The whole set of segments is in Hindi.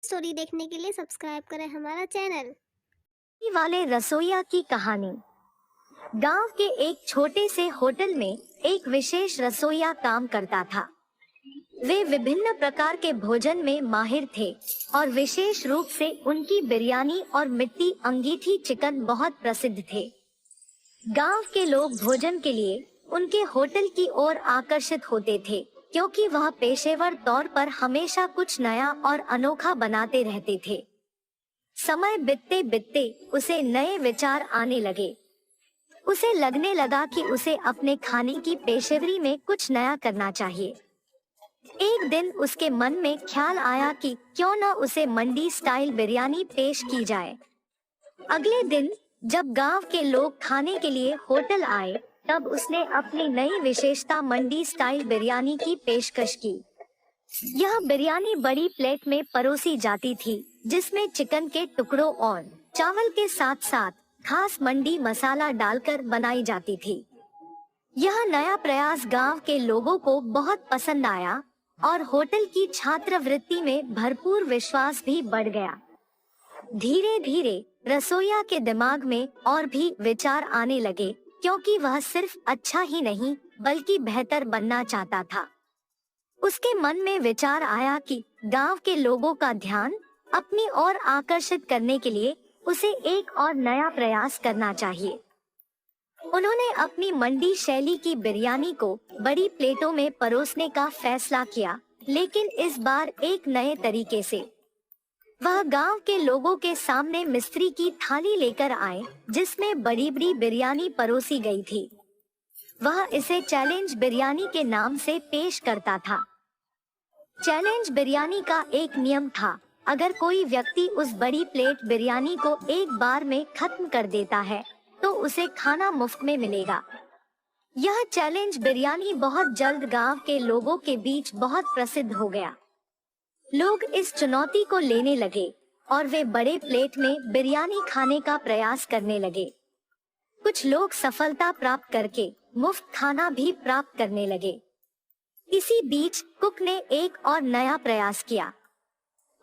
स्टोरी देखने के लिए सब्सक्राइब करें हमारा चैनल। वाले रसोइया की कहानी। गांव के एक छोटे से होटल में एक विशेष रसोइया काम करता था। वे विभिन्न प्रकार के भोजन में माहिर थे और विशेष रूप से उनकी बिरयानी और मिट्टी अंगीठी चिकन बहुत प्रसिद्ध थे। गांव के लोग भोजन के लिए उनके होटल की ओर आकर्षित होते थे, क्योंकि वह पेशेवर तौर पर हमेशा कुछ नया और अनोखा बनाते रहते थे। समय बीतते बीतते उसे नए विचार आने लगे। उसे लगने लगा कि उसे अपने खाने की पेशेवरी में कुछ नया करना चाहिए। एक दिन उसके मन में ख्याल आया कि क्यों न उसे मंडी स्टाइल बिरयानी पेश की जाए। अगले दिन जब गांव के लोग खाने के लिए होटल आए, तब उसने अपनी नई विशेषता मंडी स्टाइल बिरयानी की पेशकश की। यह बिरयानी बड़ी प्लेट में परोसी जाती थी, जिसमें चिकन के टुकड़ों और चावल के साथ साथ खास मंडी मसाला डालकर बनाई जाती थी। यह नया प्रयास गांव के लोगों को बहुत पसंद आया और होटल की छात्रवृत्ति में भरपूर विश्वास भी बढ़ गया। धीरे धीरे रसोइया के दिमाग में और भी विचार आने लगे, क्योंकि वह सिर्फ अच्छा ही नहीं बल्कि बेहतर बनना चाहता था। उसके मन में विचार आया कि गांव के लोगों का ध्यान अपनी ओर आकर्षित करने के लिए उसे एक और नया प्रयास करना चाहिए। उन्होंने अपनी मंडी शैली की बिरयानी को बड़ी प्लेटों में परोसने का फैसला किया, लेकिन इस बार एक नए तरीके से। वह गांव के लोगों के सामने मिस्त्री की थाली लेकर आए, जिसमें बड़ी बड़ी बिरयानी परोसी गई थी। वह इसे चैलेंज बिरयानी के नाम से पेश करता था। चैलेंज बिरयानी का एक नियम था, अगर कोई व्यक्ति उस बड़ी प्लेट बिरयानी को एक बार में खत्म कर देता है तो उसे खाना मुफ्त में मिलेगा। यह चैलेंज बिरयानी बहुत जल्द गांव के लोगों के बीच बहुत प्रसिद्ध हो गया। लोग इस चुनौती को लेने लगे और वे बड़े प्लेट में बिरयानी खाने का प्रयास करने लगे। कुछ लोग सफलता प्राप्त करके मुफ्त खाना भी प्राप्त करने लगे। इसी बीच कुक ने एक और नया प्रयास किया।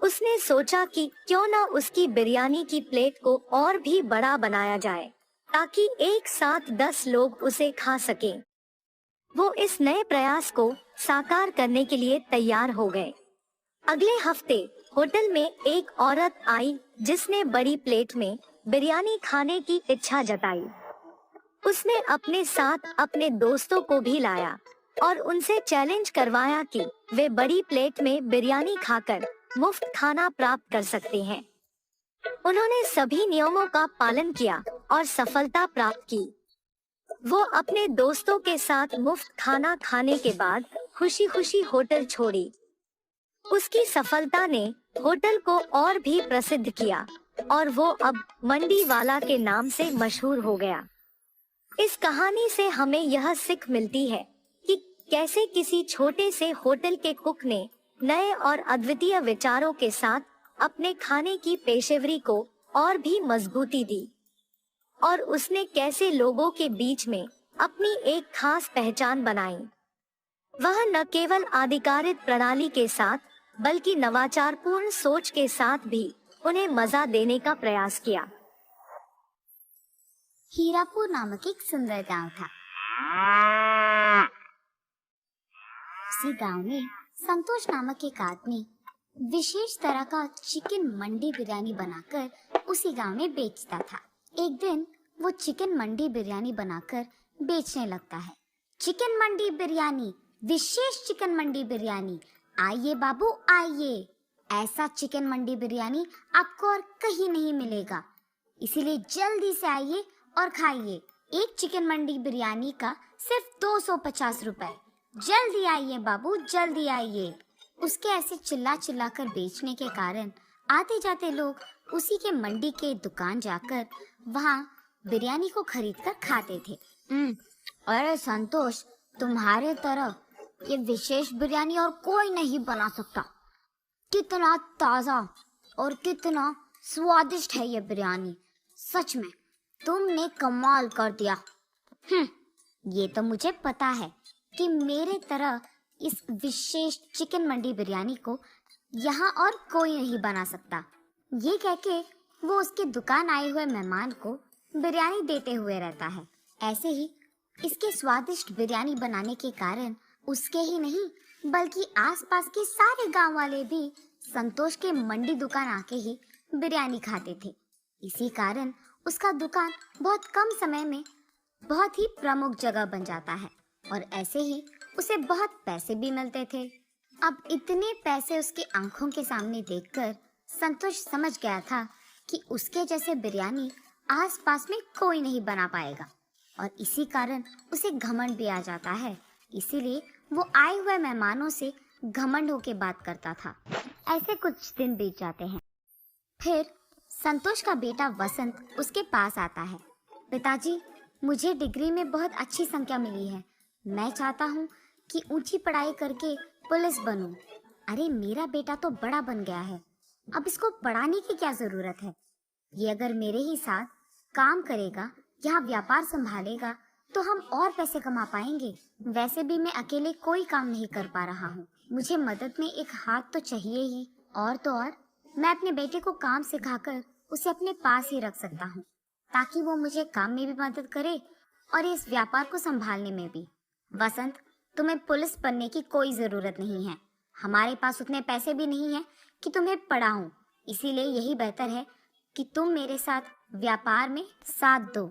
उसने सोचा कि क्यों न उसकी बिरयानी की प्लेट को और भी बड़ा बनाया जाए, ताकि एक साथ 10 लोग उसे खा सकें। वो इस नए प्रयास को साकार करने के लिए तैयार हो गए। अगले हफ्ते होटल में एक औरत आई, जिसने बड़ी प्लेट में बिरयानी खाने की इच्छा जताई। उसने अपने साथ अपने दोस्तों को भी लाया और उनसे चैलेंज करवाया कि वे बड़ी प्लेट में बिरयानी खाकर मुफ्त खाना प्राप्त कर सकते हैं। उन्होंने सभी नियमों का पालन किया और सफलता प्राप्त की। वो अपने दोस्तों के साथ मुफ्त खाना खाने के बाद खुशी खुशी होटल छोड़ी। उसकी सफलता ने होटल को और भी प्रसिद्ध किया और वो अब मंडी वाला के नाम से मशहूर हो गया। इस कहानी से हमें यह सीख मिलती है कि कैसे किसी छोटे से होटल के कुक ने नए और अद्वितीय विचारों के साथ अपने खाने की पेशेवरी को और भी मजबूती दी, और उसने कैसे लोगों के बीच में अपनी एक खास पहचान बनाई। वह न केवल आधिकारिक प्रणाली के साथ बल्कि नवाचारपूर्ण सोच के साथ भी उन्हें मजा देने का प्रयास किया। हीरापुर नामक एक सुंदर गांव था। उसी गांव में संतोष नामक एक आदमी विशेष तरह का चिकन मंडी बिरयानी बनाकर उसी गांव में बेचता था। एक दिन वो चिकन मंडी बिरयानी बनाकर बेचने लगता है। चिकन मंडी बिरयानी, विशेष चिकन मंडी बिरयानी, आइए बाबू आइए। ऐसा चिकन मंडी बिरयानी आपको और कहीं नहीं मिलेगा, इसीलिए जल्दी से आइए और खाइए। एक चिकन मंडी बिरयानी का सिर्फ 250 रुपए। जल्दी आइए बाबू, जल्दी आइए। उसके ऐसे चिल्ला चिल्ला कर बेचने के कारण आते जाते लोग उसी के मंडी के दुकान जाकर वहाँ बिरयानी को खरीद कर खाते थे। अरे संतोष, तुम्हारे तरह ये विशेष बिरयानी और कोई नहीं बना सकता। कितना ताजा और कितना स्वादिष्ट है ये बिरयानी। सच में तुमने कमाल कर दिया। ये तो मुझे पता है कि मेरे तरह इस विशेष चिकन मंडी बिरयानी को यहाँ और कोई नहीं बना सकता। ये कह के वो उसके दुकान आए हुए मेहमान को बिरयानी देते हुए रहता है। ऐसे ही इसके स्वादिष्ट बिरयानी बनाने के कारण उसके ही नहीं बल्कि आसपास के सारे गांव वाले भी संतोष के मंडी दुकान आके ही बिरयानी खाते थे। इसी कारण उसका दुकान बहुत कम समय में बहुत ही प्रमुख जगह बन जाता है और ऐसे ही उसे बहुत पैसे भी मिलते थे। अब इतने पैसे उसके आंखों के सामने देखकर संतोष समझ गया था कि उसके जैसे बिरयानी आसपास में कोई नहीं बना पाएगा और इसी कारण उसे घमंड भी आ जाता है। इसीलिए वो आए हुए मेहमानों से घमंड होके बात करता था। ऐसे कुछ दिन बीत जाते हैं। फिर संतोष का बेटा वसंत उसके पास आता है। पिताजी, मुझे डिग्री में बहुत अच्छी संख्या मिली है। मैं चाहता हूँ कि ऊंची पढ़ाई करके पुलिस बनूं। अरे मेरा बेटा तो बड़ा बन गया है, अब इसको पढ़ाने की क्या जरूरत है। ये अगर मेरे ही साथ काम करेगा, यहाँ व्यापार संभालेगा तो हम और पैसे कमा पाएंगे। वैसे भी मैं अकेले कोई काम नहीं कर पा रहा हूँ, मुझे मदद में एक हाथ तो चाहिए ही। और तो और मैं अपने बेटे को काम सिखाकर उसे अपने पास ही रख सकता हूँ ताकि वो मुझे काम में भी मदद करे और इस व्यापार को संभालने में भी। वसंत, तुम्हें पुलिस बनने की कोई जरूरत नहीं है। हमारे पास उतने पैसे भी नहीं हैं कि तुम्हें पढ़ाऊं। इसीलिए यही बेहतर है कि तुम मेरे साथ व्यापार में साथ दो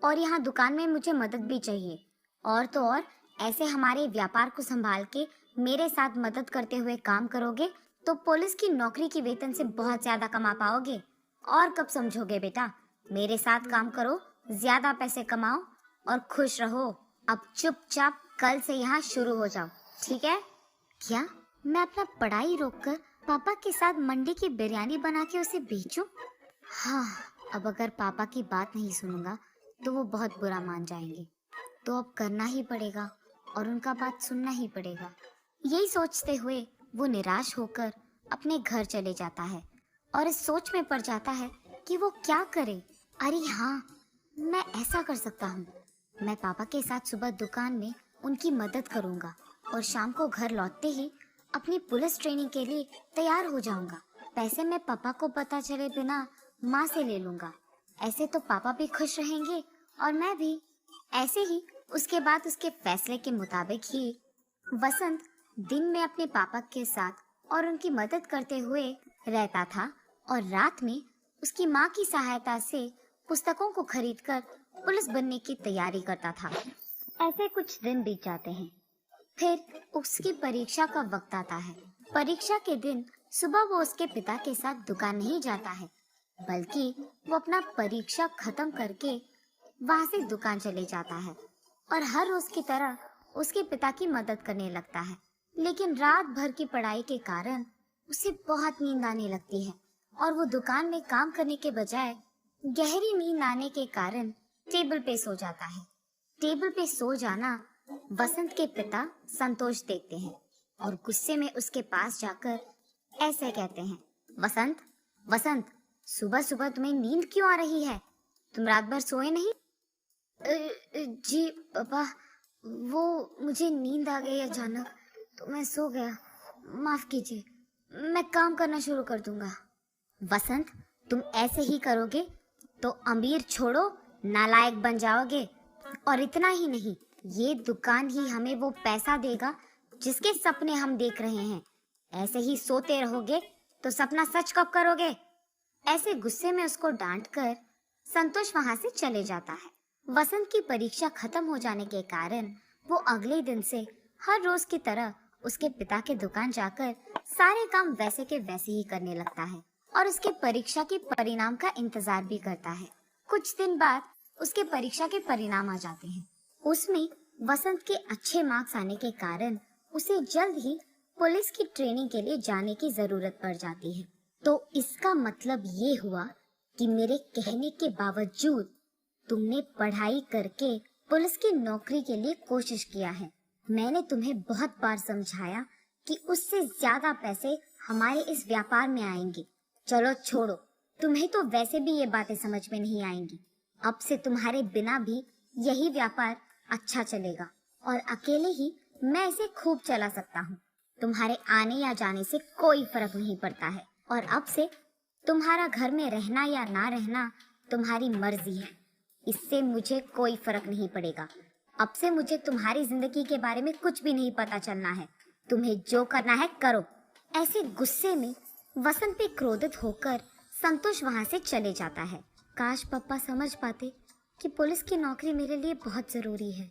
और यहाँ दुकान में मुझे मदद भी चाहिए। और तो और ऐसे हमारे व्यापार को संभाल के मेरे साथ मदद करते हुए काम करोगे तो पुलिस की नौकरी की वेतन से बहुत ज्यादा कमा पाओगे। और कब समझोगे बेटा? मेरे साथ काम करो, ज्यादा पैसे कमाओ और खुश रहो। अब चुपचाप कल से यहाँ शुरू हो जाओ, ठीक है? क्या मैं अपना पढ़ाई रोककर पापा के साथ मंडी की बिरयानी बना के उसे बेचूं? हाँ, अब अगर पापा की बात नहीं सुनूंगा तो वो बहुत बुरा मान जाएंगे। तो अब करना ही पड़ेगा और उनका बात सुनना ही पड़ेगा। यही सोचते हुए वो निराश होकर अपने घर चले जाता है और इस सोच में पड़ जाता है कि वो क्या करे। अरे हाँ, मैं ऐसा कर सकता हूँ। मैं पापा के साथ सुबह दुकान में उनकी मदद करूँगा और शाम को घर लौटते ही अपनी पुलिस ट्रेनिंग के लिए तैयार हो जाऊँगा। पैसे मैं पापा को पता चले बिना माँ से ले लूँगा। ऐसे तो पापा भी खुश रहेंगे और मैं भी। ऐसे ही उसके बाद उसके फैसले के मुताबिक ही वसंत दिन में अपने पापा के साथ और उनकी मदद करते हुए रहता था और रात में उसकी माँ की सहायता से पुस्तकों को खरीदकर पुलिस बनने की तैयारी करता था। ऐसे कुछ दिन बीत जाते हैं। फिर उसकी परीक्षा का वक्त आता है। परीक्षा के दिन सुबह वो उसके पिता के साथ दुकान नहीं जाता है बल्कि वो अपना परीक्षा खत्म करके वहां से दुकान चले जाता है और हर रोज की तरह उसके पिता की मदद करने लगता है। लेकिन रात भर की पढ़ाई के कारण उसे बहुत नींद आने लगती है और वो दुकान में काम करने के बजाय गहरी नींद आने के कारण टेबल पे सो जाता है। टेबल पे सो जाना वसंत के पिता संतोष देखते हैं और गुस्से में उसके पास जाकर ऐसे कहते हैं, वसंत, वसंत, सुबह सुबह तुम्हें नींद क्यों आ रही है? तुम रात भर सोए नहीं? जी पापा, वो मुझे नींद आ गई अचानक तो मैं सो गया। माफ कीजिए, मैं काम करना शुरू कर दूंगा। वसंत, तुम ऐसे ही करोगे तो अमीर छोड़ो नालायक बन जाओगे। और इतना ही नहीं, ये दुकान ही हमें वो पैसा देगा जिसके सपने हम देख रहे हैं। ऐसे ही सोते रहोगे तो सपना सच कब करोगे? ऐसे गुस्से में उसको डांटकर संतोष वहां से चले जाता है। वसंत की परीक्षा खत्म हो जाने के कारण वो अगले दिन से हर रोज की तरह उसके पिता के दुकान जाकर सारे काम वैसे के वैसे ही करने लगता है और उसके परीक्षा के परिणाम का इंतजार भी करता है। कुछ दिन बाद उसके परीक्षा के परिणाम आ जाते हैं। उसमें वसंत के अच्छे मार्क्स आने के कारण उसे जल्द ही पुलिस की ट्रेनिंग के लिए जाने की जरूरत पड़ जाती है। तो इसका मतलब ये हुआ कि मेरे कहने के बावजूद तुमने पढ़ाई करके पुलिस की नौकरी के लिए कोशिश किया है। मैंने तुम्हें बहुत बार समझाया कि उससे ज्यादा पैसे हमारे इस व्यापार में आएंगे। चलो छोड़ो, तुम्हें तो वैसे भी ये बातें समझ में नहीं आएंगी। अब से तुम्हारे बिना भी यही व्यापार अच्छा चलेगा और अकेले ही मैं इसे खूब चला सकता हूँ। तुम्हारे आने या जाने से कोई फर्क नहीं पड़ता है और अब से तुम्हारा घर में रहना या ना रहना तुम्हारी मर्जी है। इससे मुझे कोई फर्क नहीं पड़ेगा। अब से मुझे तुम्हारी जिंदगी के बारे में कुछ भी नहीं पता चलना है। तुम्हें जो करना है करो। ऐसे गुस्से में वसंत पे क्रोधित होकर संतोष वहां से चले जाता है। काश पापा समझ पाते कि पुलिस की नौकरी मेरे लिए बहुत जरूरी है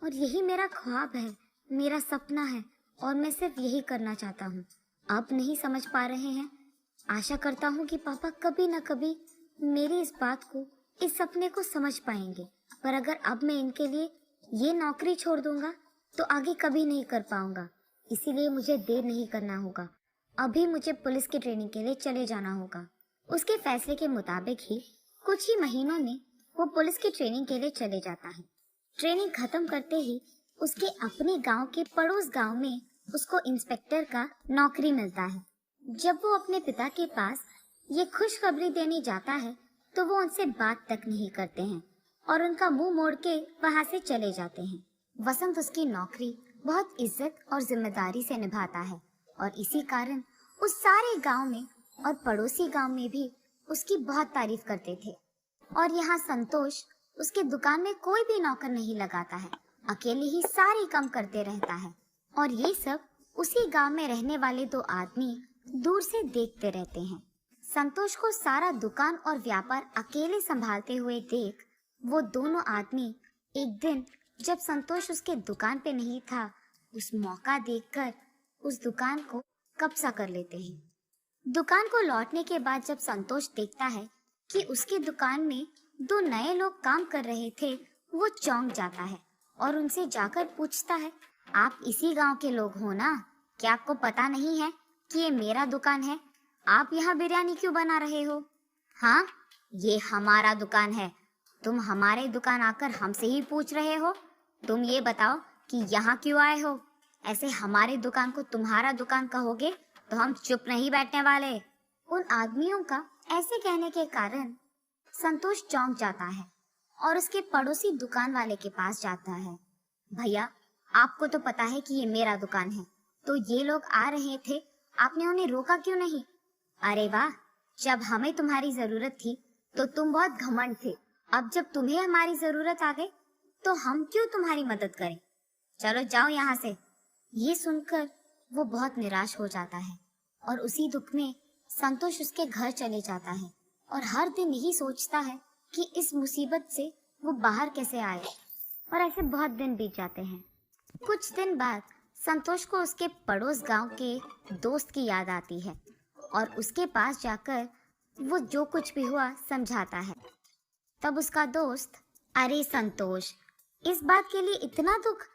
और यही मेरा ख्वाब है, मेरा सपना है और मैं सिर्फ यही करना चाहता हूँ। अब नहीं समझ पा रहे हैं। आशा करता हूँ कि पापा कभी न कभी मेरी इस बात को, इस सपने को समझ पाएंगे। पर अगर अब मैं इनके लिए ये नौकरी छोड़ दूंगा तो आगे कभी नहीं कर पाऊंगा। इसीलिए मुझे देर नहीं करना होगा। अभी मुझे पुलिस की ट्रेनिंग के लिए चले जाना होगा। उसके फैसले के मुताबिक ही कुछ ही महीनों में वो पुलिस की ट्रेनिंग के लिए चले जाता है। ट्रेनिंग खत्म करते ही उसके अपने गांव के पड़ोस गांव में उसको इंस्पेक्टर का नौकरी मिलता है। जब वो अपने पिता के पास ये खुशखबरी देने जाता है तो वो उनसे बात तक नहीं करते हैं और उनका मुंह मोड़ के वहां से चले जाते हैं। वसंत उसकी नौकरी बहुत इज्जत और जिम्मेदारी से निभाता है और इसी कारण उस सारे गांव में और पड़ोसी गांव में भी उसकी बहुत तारीफ करते थे। और यहाँ संतोष उसके दुकान में कोई भी नौकर नहीं लगाता है, अकेले ही सारे काम करते रहता है। और ये सब उसी गांव में रहने वाले दो आदमी दूर से देखते रहते हैं। संतोष को सारा दुकान और व्यापार अकेले संभालते हुए देख वो दोनों आदमी एक दिन जब संतोष उसके दुकान पे नहीं था, उस मौका देखकर उस दुकान को कब्जा कर लेते हैं। दुकान को लौटने के बाद जब संतोष देखता है कि उसकी दुकान में दो नए लोग काम कर रहे थे, वो चौंक जाता है और उनसे जाकर पूछता है, आप इसी गांव के लोग हो ना? क्या आपको पता नहीं है कि ये मेरा दुकान है? आप यहाँ बिरयानी क्यों बना रहे हो? हाँ, ये हमारा दुकान है। तुम हमारे दुकान आकर हमसे ही पूछ रहे हो? तुम ये बताओ कि यहाँ क्यों आए हो? ऐसे हमारे दुकान को तुम्हारा दुकान कहोगे तो हम चुप नहीं बैठने वाले। उन आदमियों का ऐसे कहने के कारण संतोष चौंक जाता है और उसके पड़ोसी दुकान वाले के पास जाता है। भैया, आपको तो पता है कि ये मेरा दुकान है, तो ये लोग आ रहे थे, आपने उन्हें रोका क्यों नहीं? अरे वाह, जब हमें तुम्हारी जरूरत थी तो तुम बहुत घमंड थे। अब जब तुम्हें हमारी जरूरत आ गई तो हम क्यों तुम्हारी मदद करें? चलो जाओ यहाँ से। ये सुनकर वो बहुत निराश हो जाता है और उसी दुख में संतोष उसके घर चले जाता है और हर दिन यही सोचता है कि इस मुसीबत से वो बाहर कैसे आए। और ऐसे बहुत दिन बीत जाते हैं। कुछ दिन बाद संतोष को उसके पड़ोस गांव के दोस्त की याद आती है और उसके पास जाकर वो जो कुछ भी हुआ समझाता है। तब उसका दोस्त, अरे संतोष, इस बात के लिए इतना दुख?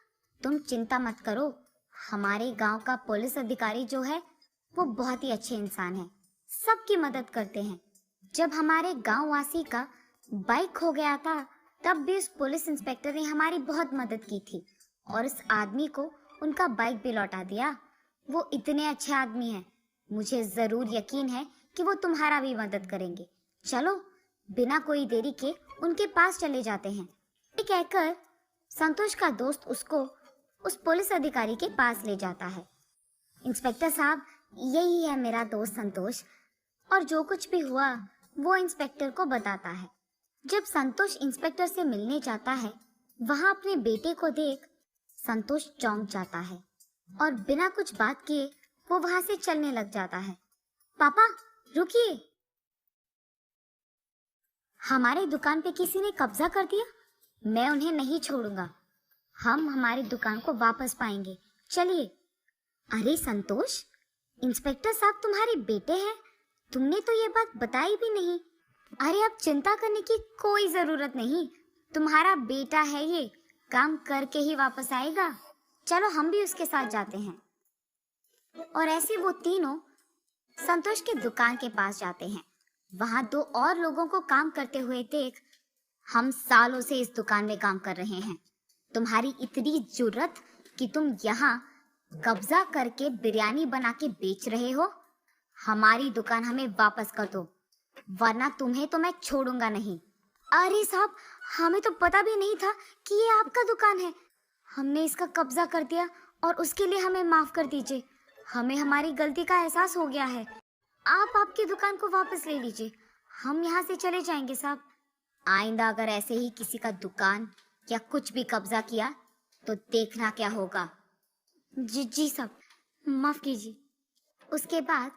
तुम चिंता मत करो, हमारे गांव का पुलिस अधिकारी जो है वो बहुत ही अच्छे इंसान है, सबकी मदद करते हैं। जब हमारे गांव वासी का बाइक खो गया था तब भी उस पुलिस इंस्पेक्टर ने हमारी बहुत मदद की थी और इस आदमी को उनका बाइक भी लौटा दिया। वो इतने अच्छे आदमी हैं, मुझे जरूर यकीन है कि वो तुम्हारा भी मदद करेंगे। चलो बिना कोई देरी के उनके पास चले जाते हैं। ये कहकर संतोष का दोस्त उसको उस पुलिस अधिकारी के पास ले जाता है। इंस्पेक्टर साहब, यही है मेरा दोस्त संतोष। और जो कुछ भी हुआ वो इंस्पेक्टर को बताता है। जब संतोष इंस्पेक्टर से मिलने जाता है, वहां अपने बेटे को देख संतोष चौंक जाता है और बिना कुछ बात किए वो वहां से चलने लग जाता है। पापा रुकिए, हमारे दुकान पे किसी ने कब्जा कर दिया। मैं उन्हें नहीं छोड़ूंगा, हम हमारी दुकान को वापस पाएंगे, चलिए। अरे संतोष, इंस्पेक्टर साहब तुम्हारे बेटे हैं, तुमने तो ये बात बताई भी नहीं। अरे अब चिंता करने की कोई जरूरत नहीं, तुम्हारा बेटा है, ये काम करके ही वापस आएगा। चलो हम भी उसके साथ जाते हैं। और ऐसे वो तीनों संतोष के दुकान के पास जाते हैं। वहां दो और लोगों को काम करते हुए देख, हम सालों से इस दुकान में काम कर रहे हैं, तुम्हारी इतनी जुर्रत कि तुम यहाँ कब्जा करके बिरयानी बना के बेच रहे हो? हमारी दुकान हमें वापस कर दो, वरना तुम्हें तो मैं छोड़ूंगा नहीं। अरे साहब, हमें तो पता भी नहीं था कि ये आपका दुकान है, हमने इसका कब्जा कर दिया और उसके लिए हमें माफ कर दीजिए। हमें हमारी गलती का एहसास हो गया है। आप आपकी दुकान को वापस ले लीजिए। हम यहाँ से चले जाएंगे साहब। आइंदा अगर ऐसे ही किसी का दुकान या कुछ भी कब्जा किया तो देखना क्या होगा। जी जी साहब, माफ कीजिए। उसके बाद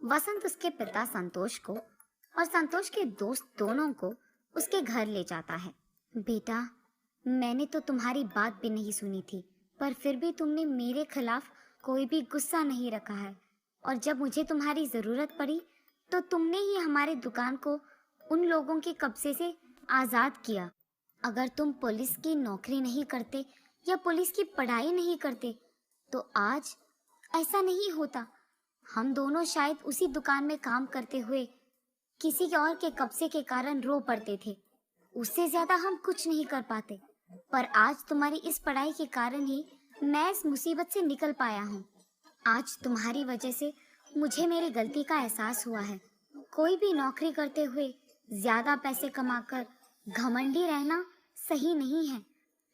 वसंत उसके पिता संतोष को और संतोष के दोस्त दोनों को उसके घर ले जाता है। बेटा, मैंने तो तुम्हारी बात भी नहीं सुनी थी, पर फिर भी तुमने मेरे खिलाफ कोई भी गुस्सा नहीं रखा है, और जब मुझे तुम्हारी जरूरत पड़ी तो तुमने ही हमारे दुकान को उन लोगों के कब्जे से आजाद किया। अगर तुम पुलिस की नौकरी नहीं करते या पुलिस की पढ़ाई नहीं करते तो आज ऐसा नहीं होता। हम दोनों शायद उसी दुकान में काम करते हुए किसी और के कब्जे के कारण रो पड़ते थे। उससे ज्यादा हम कुछ नहीं कर पाते, पर आज तुम्हारी इस पढ़ाई के कारण ही मैं इस मुसीबत से निकल पाया हूँ। आज तुम्हारी वजह से मुझे मेरी गलती का एहसास हुआ है। कोई भी नौकरी करते हुए ज्यादा पैसे कमाकर घमंडी रहना सही नहीं है।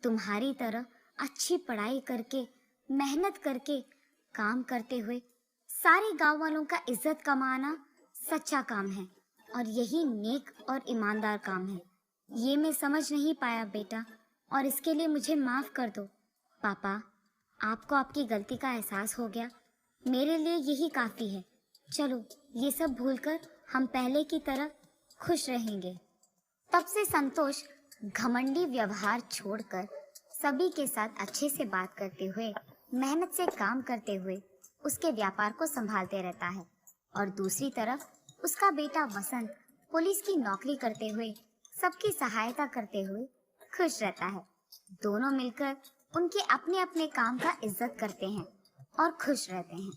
तुम्हारी तरह अच्छी पढ़ाई करके, मेहनत करके, काम करते हुए सारे गांव वालों का इज्जत कमाना सच्चा काम है, और यही नेक और ईमानदार काम है। ये मैं समझ नहीं पाया बेटा, और इसके लिए मुझे माफ कर दो। पापा, आपको आपकी गलती का एहसास हो गया, मेरे लिए यही काफी है। चलो, ये सब भूलकर हम पहले की तरह खुश रहेंगे। तब से संतोष घमंडी व्यवहार छोड़कर सभी के साथ अच्छे से बात करते हुए, मेहनत से काम करते हुए उसके व्यापार को संभालते रहता है, और दूसरी तरफ उसका बेटा वसंत पुलिस की नौकरी करते हुए सबकी सहायता करते हुए खुश रहता है। दोनों मिलकर उनके अपने अपने काम का इज्जत करते हैं और खुश रहते हैं।